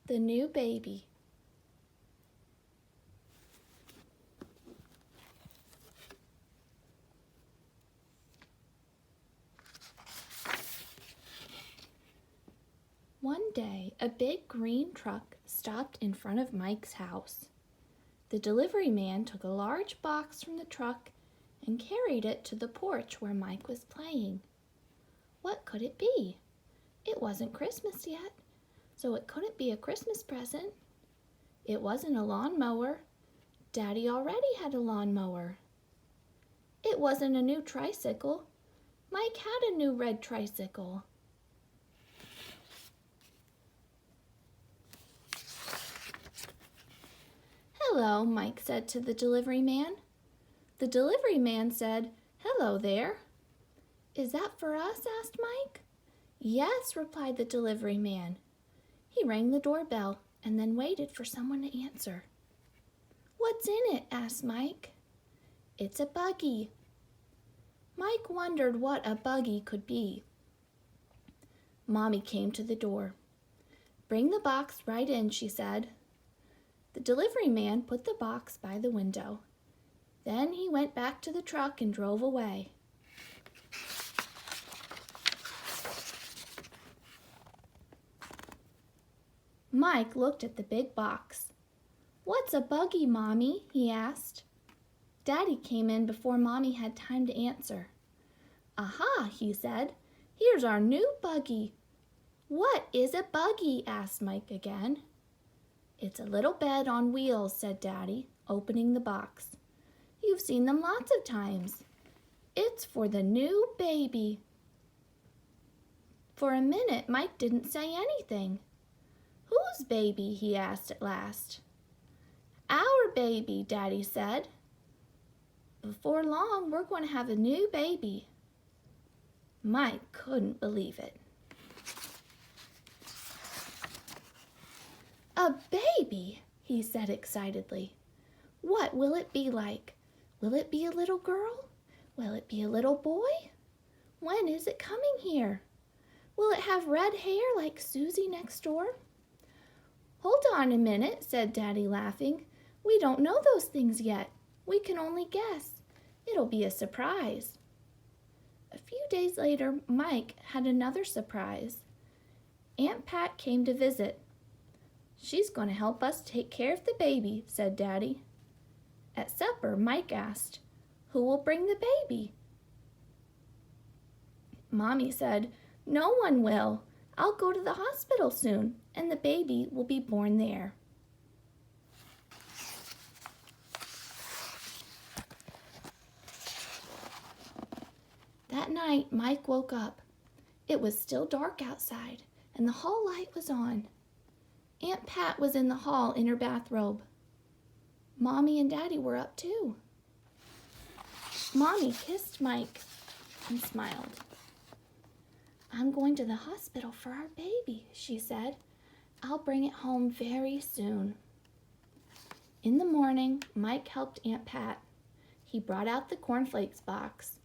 The new baby. One day, a big green truck stopped in front of Mike's house. The delivery man took a large box from the truck and carried it to the porch where Mike was playing. What could it be? It wasn't Christmas yet, so it couldn't be a Christmas present. It wasn't a lawnmower. Daddy already had a lawnmower. It wasn't a new tricycle. Mike had a new red tricycle. "Hello," Mike said to the delivery man. The delivery man said, "Hello there." "Is that for us?" asked Mike. "Yes," replied the delivery man. He rang the doorbell and then waited for someone to answer. "What's in it?" asked Mike. "It's a buggy." Mike wondered what a buggy could be. Mommy came to the door. "Bring the box right in," she said. The delivery man put the box by the window. Then he went back to the truck and drove away. Mike looked at the big box. "What's a buggy, Mommy?" he asked. Daddy came in before Mommy had time to answer. "Aha," he said. "Here's our new buggy." "What is a buggy?" asked Mike again. "It's a little bed on wheels," said Daddy, opening the box. "You've seen them lots of times. It's for the new baby." For a minute, Mike didn't say anything. "Whose baby?" he asked at last. "Our baby," Daddy said. "Before long, we're going to have a new baby." Mike couldn't believe it. "A baby," he said excitedly. "What will it be like? Will it be a little girl? Will it be a little boy? When is it coming here? Will it have red hair like Susie next door?" "Hold on a minute," said Daddy, laughing. "We don't know those things yet. We can only guess. It'll be a surprise." A few days later, Mike had another surprise. Aunt Pat came to visit. "She's going to help us take care of the baby," said Daddy. At supper, Mike asked, "Who will bring the baby?" Mommy said, "No one will. I'll go to the hospital soon, and the baby will be born there." That night, Mike woke up. It was still dark outside, and the hall light was on. Aunt Pat was in the hall in her bathrobe. Mommy and Daddy were up too. Mommy kissed Mike and smiled. "I'm going to the hospital for our baby," she said. "I'll bring it home very soon." In the morning, Mike helped Aunt Pat. He brought out the cornflakes box.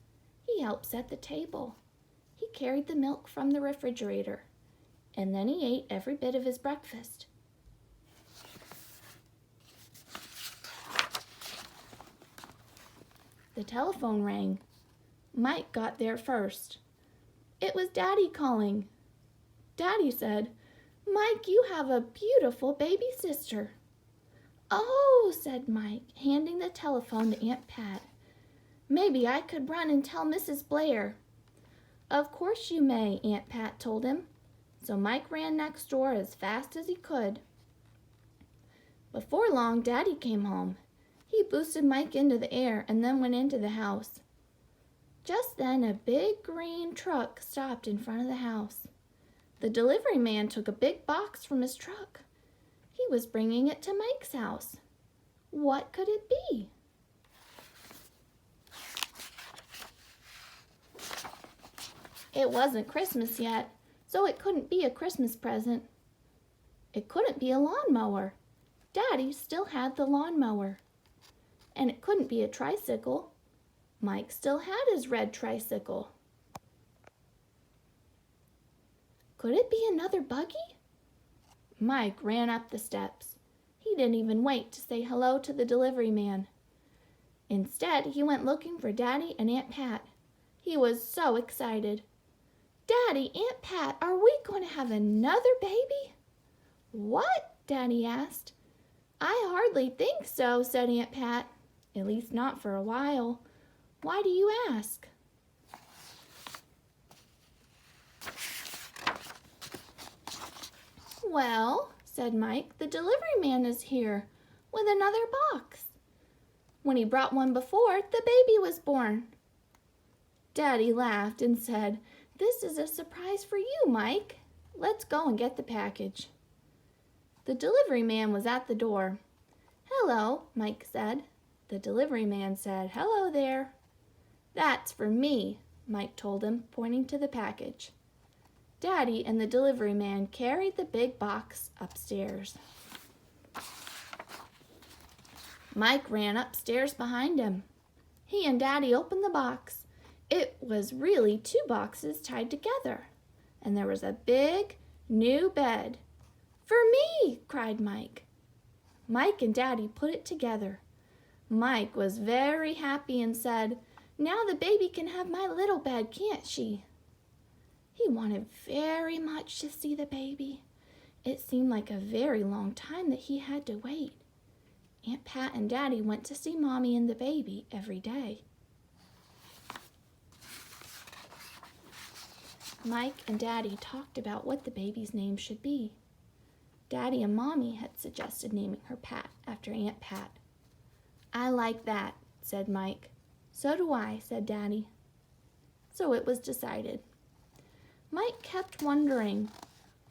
He helped set the table. He carried the milk from the refrigerator. And then he ate every bit of his breakfast. The telephone rang. Mike got there first. It was Daddy calling. Daddy said, "Mike, you have a beautiful baby sister." "Oh," said Mike, handing the telephone to Aunt Pat. "Maybe I could run and tell Mrs. Blair." "Of course you may," Aunt Pat told him. So Mike ran next door as fast as he could. Before long, Daddy came home. He boosted Mike into the air and then went into the house. Just then, a big green truck stopped in front of the house. The delivery man took a big box from his truck. He was bringing it to Mike's house. What could it be? It wasn't Christmas yet, so it couldn't be a Christmas present. It couldn't be a lawnmower. Daddy still had the lawnmower. And it couldn't be a tricycle. Mike still had his red tricycle. Could it be another buggy? Mike ran up the steps. He didn't even wait to say hello to the delivery man. Instead, he went looking for Daddy and Aunt Pat. He was so excited. "Daddy, Aunt Pat, are we going to have another baby?" "What?" Daddy asked. "I hardly think so," said Aunt Pat. "At least not for a while. Why do you ask?" "Well," said Mike, "the delivery man is here with another box. When he brought one before, the baby was born." Daddy laughed and said, "This is a surprise for you, Mike. Let's go and get the package." The delivery man was at the door. "Hello," Mike said. The delivery man said, "Hello there." "That's for me," Mike told him, pointing to the package. Daddy and the delivery man carried the big box upstairs. Mike ran upstairs behind him. He and Daddy opened the box. It was really 2 boxes tied together, and there was a big, new bed. "For me!" cried Mike. Mike and Daddy put it together. Mike was very happy and said, "Now the baby can have my little bed, can't she?" He wanted very much to see the baby. It seemed like a very long time that he had to wait. Aunt Pat and Daddy went to see Mommy and the baby every day. Mike and Daddy talked about what the baby's name should be. Daddy and Mommy had suggested naming her Pat after Aunt Pat. "I like that," said Mike. "So do I," said Daddy. So it was decided. Mike kept wondering,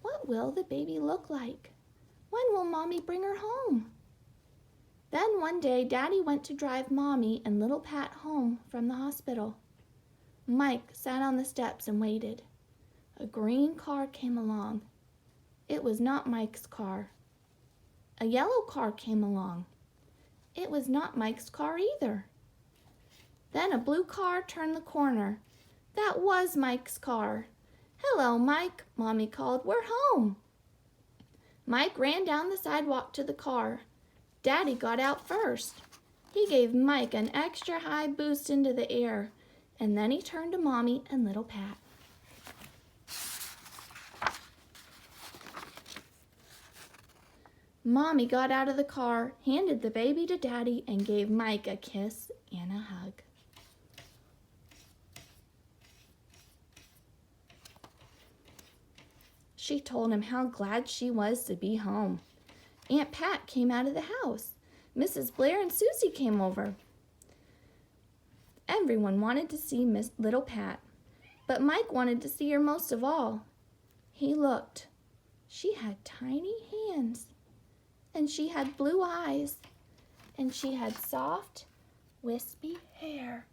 what will the baby look like? When will Mommy bring her home? Then one day, Daddy went to drive Mommy and little Pat home from the hospital. Mike sat on the steps and waited. A green car came along. It was not Mike's car. A yellow car came along. It was not Mike's car either. Then a blue car turned the corner. That was Mike's car. "Hello, Mike," Mommy called. "We're home." Mike ran down the sidewalk to the car. Daddy got out first. He gave Mike an extra high boost into the air, and then he turned to Mommy and little Pat. Mommy got out of the car, handed the baby to Daddy, and gave Mike a kiss and a hug. She told him how glad she was to be home. Aunt Pat came out of the house. Mrs. Blair and Susie came over. Everyone wanted to see little Pat, but Mike wanted to see her most of all. He looked. She had tiny hands, and she had blue eyes, and she had soft, wispy hair.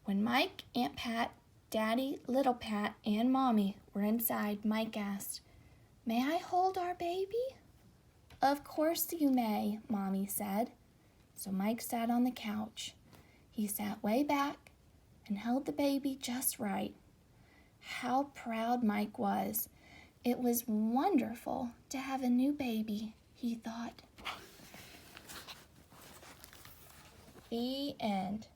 When Mike, Aunt Pat, Daddy, little Pat, and Mommy were inside, Mike asked, "May I hold our baby?" "Of course you may," Mommy said. So Mike sat on the couch. He sat way back and held the baby just right. How proud Mike was. It was wonderful to have a new baby, he thought. The end.